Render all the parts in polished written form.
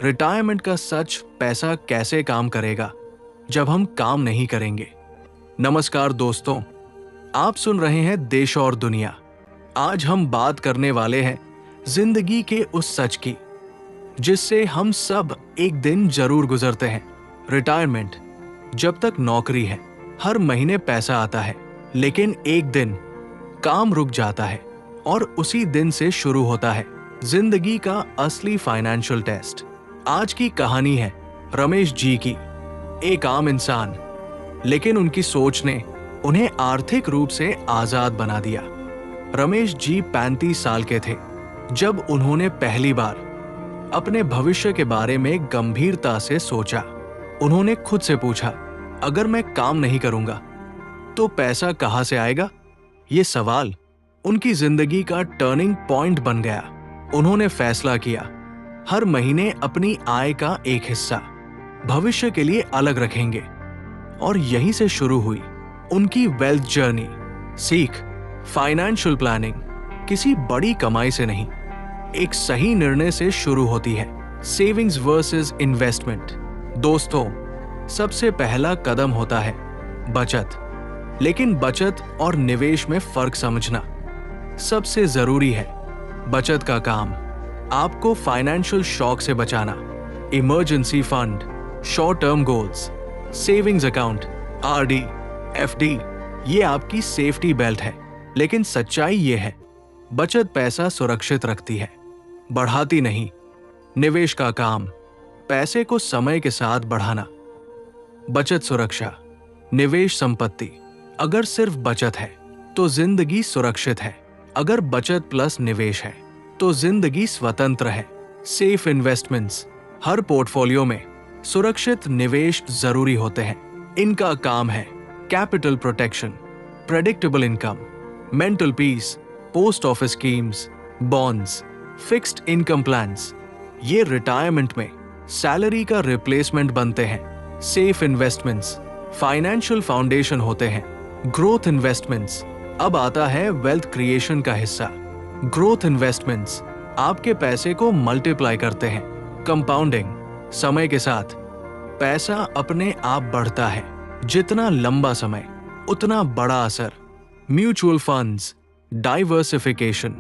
Retirement का सच, पैसा कैसे काम करेगा जब हम काम नहीं करेंगे। नमस्कार दोस्तों, आप सुन रहे हैं देश और दुनिया। आज हम बात करने वाले हैं जिंदगी के उस सच की जिससे हम सब एक दिन जरूर गुजरते हैं। रिटायरमेंट। जब तक नौकरी है, हर महीने पैसा आता है, लेकिन एक दिन काम रुक जाता है और उसी दिन से शुरू होता है जिंदगी का असली फाइनेंशियल टेस्ट। आज की कहानी है रमेश जी की, एक आम इंसान, लेकिन उनकी सोच ने उन्हें आर्थिक रूप से आजाद बना दिया। रमेश जी 35 साल के थे जब उन्होंने पहली बार अपने भविष्य के बारे में गंभीरता से सोचा। उन्होंने खुद से पूछा, अगर मैं काम नहीं करूंगा तो पैसा कहां से आएगा? ये सवाल उनकी जिंदगी का टर्निंग पॉइंट बन गया। उन्होंने फैसला किया, हर महीने अपनी आय का एक हिस्सा भविष्य के लिए अलग रखेंगे। और यहीं से शुरू हुई उनकी वेल्थ जर्नी। सीख, फाइनेंशियल प्लानिंग किसी बड़ी कमाई से नहीं, एक सही निर्णय से शुरू होती है। Savings versus investment. दोस्तों, सबसे पहला कदम होता है बचत। लेकिन बचत और निवेश में फर्क समझना सबसे जरूरी है। बचत का काम आपको फाइनेंशियल शॉक से बचाना, emergency fund, short term goals, savings account, RD, FD, ये आपकी सेफ्टी बेल्ट है। लेकिन सच्चाई ये है, बचत पैसा सुरक्षित रखती है, बढ़ाती नहीं। निवेश का काम पैसे को समय के साथ बढ़ाना। बचत सुरक्षा, निवेश संपत्ति। अगर सिर्फ बचत है तो जिंदगी सुरक्षित है, अगर बचत प्लस निवेश है तो जिंदगी स्वतंत्र है। Safe investments. हर पोर्टफोलियो में सुरक्षित निवेश जरूरी होते हैं। इनका काम है capital protection, predictable income, mental peace, post office schemes, bonds, fixed income plans. ये रिटायरमेंट में सैलरी का रिप्लेसमेंट बनते हैं। सेफ इन्वेस्टमेंट्स फाइनेंशियल फाउंडेशन होते हैं। Growth investments. अब आता है वेल्थ क्रिएशन का हिस्सा। ग्रोथ इन्वेस्टमेंट्स आपके पैसे को मल्टीप्लाई करते हैं। कंपाउंडिंग। समय के साथ पैसा अपने आप बढ़ता है, जितना लंबा समय उतना बड़ा असर। Mutual funds, diversification,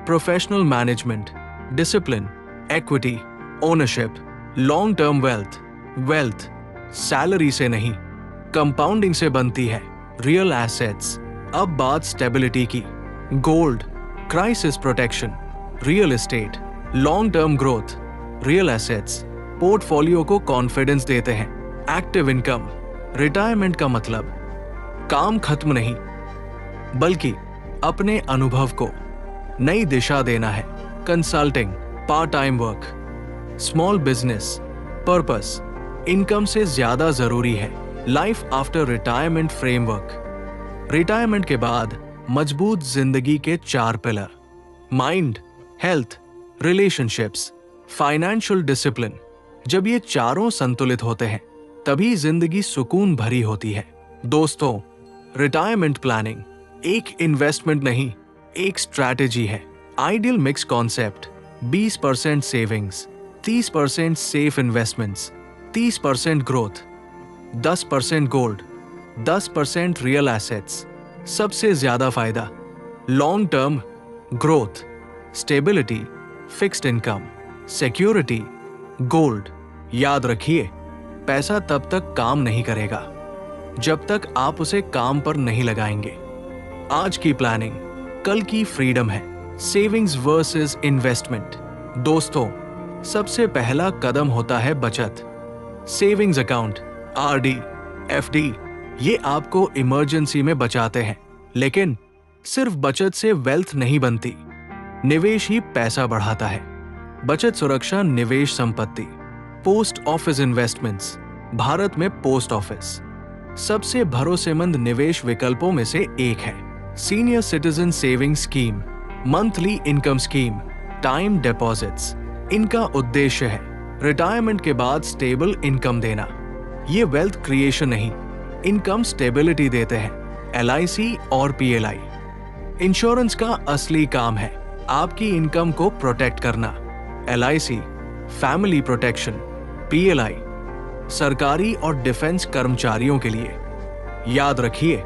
professional management, discipline, equity, ownership, long term wealth. Wealth salary से नहीं, कंपाउंडिंग से बनती है। Real assets. अब बात स्टेबिलिटी की। Gold, crisis protection, real estate, long term growth. Real assets portfolio को कॉन्फिडेंस देते हैं। Active income. रिटायरमेंट का मतलब काम खत्म नहीं, बल्कि अपने अनुभव को नई दिशा देना है। Consulting, part time work, small business. Purpose income से ज्यादा जरूरी है। Life after retirement framework. Retirement के बाद मजबूत जिंदगी के 4 pillar: mind, health, relationships, financial discipline. जब ये चारों संतुलित होते हैं तभी जिंदगी सुकून भरी होती है। दोस्तों, रिटायरमेंट प्लानिंग एक इन्वेस्टमेंट नहीं, एक स्ट्रैटेजी है। Ideal mix concept: 20% savings, 30% safe investments, 30% growth, 10% gold, 10% real assets. सबसे ज्यादा फायदा long term growth, stability, fixed income, security, gold. याद रखिए, पैसा तब तक काम नहीं करेगा जब तक आप उसे काम पर नहीं लगाएंगे। आज की प्लानिंग कल की फ्रीडम है। Savings versus investment. दोस्तों, सबसे पहला कदम होता है बचत। सेविंग्स अकाउंट, आरडी, एफडी, ये आपको इमरजेंसी में बचाते हैं। लेकिन सिर्फ बचत से वेल्थ नहीं बनती, निवेश ही पैसा बढ़ाता है। बचत सुरक्षा, निवेश संपत्ति। Post office investments. भारत में पोस्ट ऑफिस सबसे भरोसेमंद निवेश विकल्पों में से एक है। Senior citizen saving scheme, monthly income scheme, time deposits. इनका उद्देश्य है रिटायरमेंट के बाद स्टेबल इनकम देना। ये वेल्थ क्रिएशन नहीं, इनकम स्टेबिलिटी देते हैं। एलआईसी और पीएलआई। इंश्योरेंस का असली काम है आपकी इनकम को प्रोटेक्ट करना। एलआईसी फैमिली प्रोटेक्शन PLI, सरकारी और डिफेंस कर्मचारियों के लिए। याद रखिए,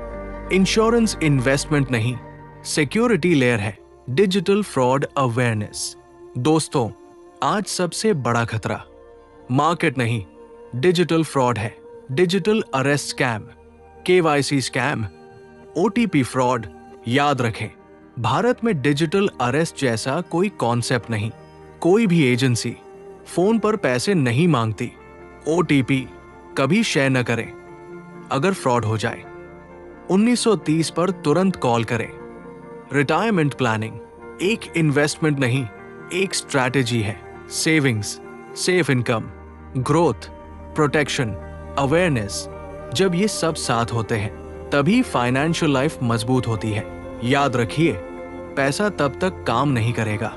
इंश्योरेंस इन्वेस्टमेंट नहीं, सिक्योरिटी लेयर है। Digital fraud awareness. दोस्तों, आज सबसे बड़ा खतरा मार्केट नहीं, डिजिटल फ्रॉड है। Digital arrest scam, KYC scam, OTP fraud. याद रखें, भारत में डिजिटल अरेस्ट जैसा कोई कॉन्सेप्ट नहीं। कोई भी एजेंसी फोन पर पैसे नहीं मांगती। OTP कभी शेयर न करें। अगर फ्रॉड हो जाए 1930 पर तुरंत कॉल करें। रिटायरमेंट प्लानिंग एक इन्वेस्टमेंट नहीं, एक स्ट्रैटेजी है। Savings, safe income, growth, protection, awareness, जब ये सब साथ होते हैं तभी फाइनेंशियल लाइफ मजबूत होती है। याद रखिए, पैसा तब तक काम नहीं करेगा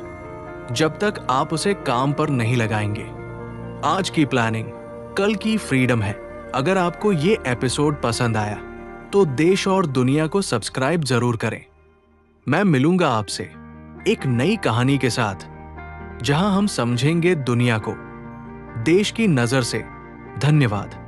जब तक आप उसे काम पर नहीं लगाएंगे। आज की प्लानिंग कल की फ्रीडम है। अगर आपको ये एपिसोड पसंद आया तो देश और दुनिया को सब्सक्राइब जरूर करें। मैं मिलूंगा आपसे एक नई कहानी के साथ, जहां हम समझेंगे दुनिया को देश की नजर से। धन्यवाद।